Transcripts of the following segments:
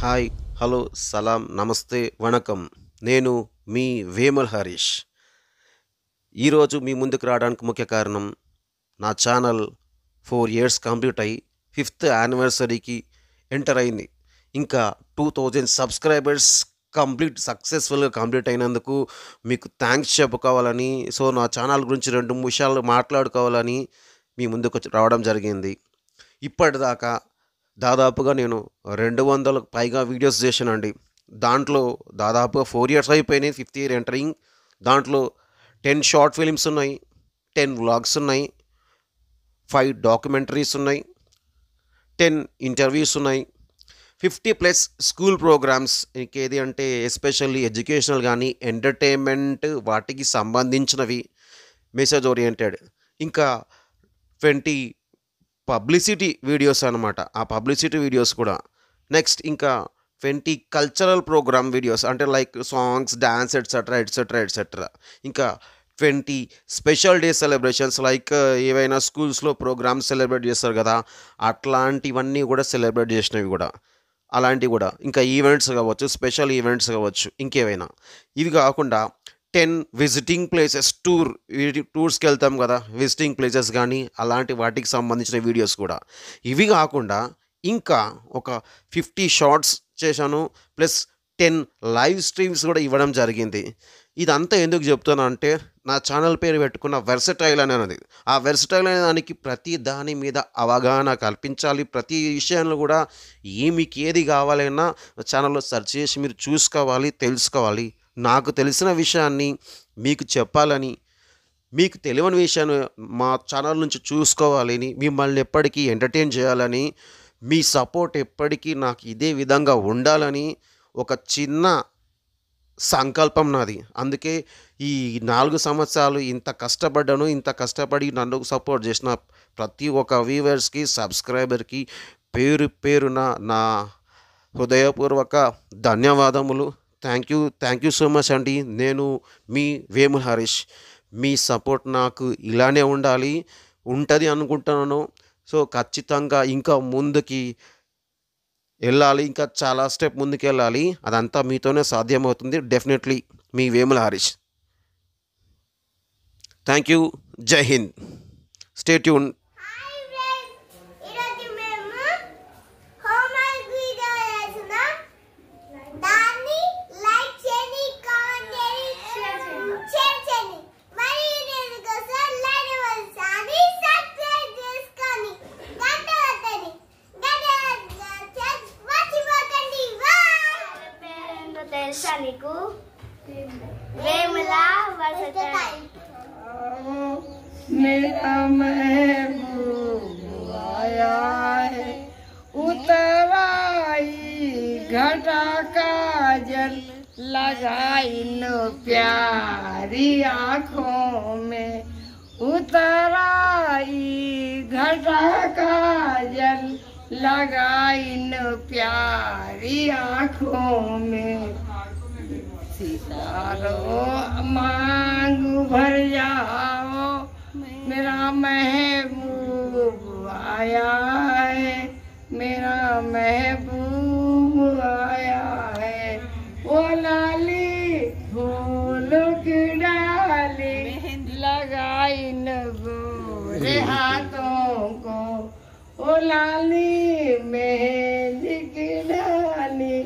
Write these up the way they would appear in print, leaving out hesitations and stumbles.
Hi, hello, సలాం, నమస్తే, వణకం. నేను మీ వేమల్ హరీష్. ఈరోజు మీ ముందుకు రావడానికి ముఖ్య కారణం నా ఛానల్ 4 ఇయర్స్ కంప్లీట్ అయ్యి 5th యానివర్సరీకి ఎంటర్ అయింది. ఇంకా 2000 సబ్స్క్రైబర్స్ సక్సెస్ఫుల్గా కంప్లీట్ అయినందుకు మీకు థ్యాంక్స్ చెప్పుకోవాలని, సో నా ఛానల్ గురించి 2 విషయాలు మాట్లాడుకోవాలని మీ ముందుకు రావడం జరిగింది. ఇప్పటిదాకా దాదాపుగా నేను 200కు పైగా వీడియోస్ చేశానండి. దాంట్లో దాదాపుగా 4 ఇయర్స్ అయిపోయినాయి, 5th ఇయర్ ఎంటరింగ్. దాంట్లో 10 షార్ట్ ఫిలిమ్స్ ఉన్నాయి, 10 వ్లాగ్స్ ఉన్నాయి, 5 డాక్యుమెంటరీస్ ఉన్నాయి, 10 ఇంటర్వ్యూస్ ఉన్నాయి, 50+ స్కూల్ ప్రోగ్రామ్స్. ఇంకేది అంటే ఎస్పెషల్లీ ఎడ్యుకేషనల్ కానీ ఎంటర్టైన్మెంట్ వాటికి సంబంధించినవి, మెసేజ్ ఓరియంటెడ్. ఇంకా 20 పబ్లిసిటీ వీడియోస్ అనమాట. ఆ పబ్లిసిటీ వీడియోస్ కూడా. నెక్స్ట్ ఇంకా 20 కల్చరల్ ప్రోగ్రామ్ వీడియోస్, అంటే లైక్ సాంగ్స్, డ్యాన్స్, ఎట్సెట్రా. ఇంకా 20 స్పెషల్ డే సెలబ్రేషన్స్, లైక్ ఏవైనా స్కూల్స్లో ప్రోగ్రామ్స్ సెలబ్రేట్ చేస్తారు కదా, అట్లాంటివన్నీ కూడా సెలబ్రేట్ చేసినవి కూడా, అలాంటివి కూడా. ఇంకా ఈవెంట్స్ కావచ్చు, స్పెషల్ ఈవెంట్స్ కావచ్చు, ఇంకేవైనా. ఇవి కాకుండా 10 విజిటింగ్ ప్లేసెస్ టూర్స్కి వెళ్తాం కదా, విజిటింగ్ ప్లేసెస్ కానీ అలాంటి వాటికి సంబంధించిన వీడియోస్ కూడా. ఇవి కాకుండా ఇంకా ఒక 50 షార్ట్స్ చేశాను, ప్లస్ 10 లైవ్ స్ట్రీమ్స్ కూడా ఇవ్వడం జరిగింది. ఇదంతా ఎందుకు చెప్తాను అంటే, నా ఛానల్ పేరు పెట్టుకున్న వెర్సటైల్ అనేది. ఆ వెర్సటైల్ అనే దానికి ప్రతి దాని మీద అవగాహన కల్పించాలి. ప్రతి విషయంలో కూడా మీకు ఏది కావాలన్నా ఛానల్లో సెర్చ్ చేసి మీరు చూసుకోవాలి, తెలుసుకోవాలి. నాకు తెలిసిన విషయాన్ని మీకు చెప్పాలని, మీకు తెలియని విషయాన్ని మా ఛానల్ నుంచి చూసుకోవాలని, మిమ్మల్ని ఎప్పటికీ ఎంటర్టైన్ చేయాలని, మీ సపోర్ట్ ఎప్పటికీ నాకు ఇదే విధంగా ఉండాలని ఒక చిన్న సంకల్పం నాది. అందుకే ఈ 4 సంవత్సరాలు ఇంత కష్టపడ్డాను. ఇంత కష్టపడి నన్ను సపోర్ట్ చేసిన ప్రతి ఒక్క వ్యూవర్స్కి, సబ్స్క్రైబర్కి పేరు పేరున నా హృదయపూర్వక ధన్యవాదములు. థ్యాంక్ యూ సో మచ్ అండి. నేను మీ వేముల్ హరీష్. మీ సపోర్ట్ నాకు ఇలానే ఉంటుంది అనుకుంటున్నాను. సో ఖచ్చితంగా ఇంకా ముందుకి వెళ్ళాలి, ఇంకా చాలా స్టెప్ ముందుకు వెళ్ళాలి. అదంతా మీతోనే సాధ్యమవుతుంది. డెఫినెట్లీ మీ Vemul Harish. Thank you. Jai Hind. Stay tune. తెలుసా నీకు వేములా వర్సటైల్? मेरा महबूब आया है, उतराई घटा काजल लगाई नो प्यारी आँखों में, उतराई घटा काजल लगाई नो प्यारी आँखों में, सितारों मांग भर जाओ, मेरा महबूब आया है, मेरा महबूब आया है। वो लाली फूल की डाली लगाई न गोरे हाथों को, वो लाली मेहंदी की डाली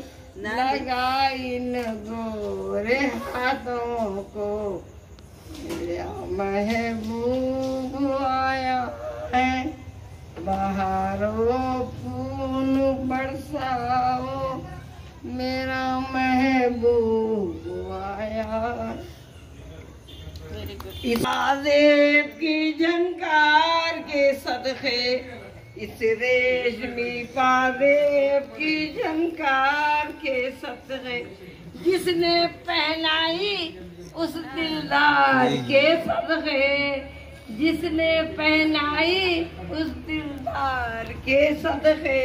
लगाई न गोरे हाथों को, मेरा महबूब आया है। बहारों फूल बरसाओ, मेरा महबूब आया। इस आज़ेब की झंकार के सदक़े, इस रेशमी पाजेब की झंकार के सदक़े, जिसने पहनाई उस दिलदार के सदक़े, जिसने पहनाई उस दिलदार के सदक़े,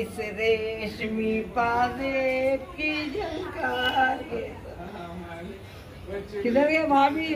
इस रेशमी पाजेब की झंकार के। किधर गए भाभी?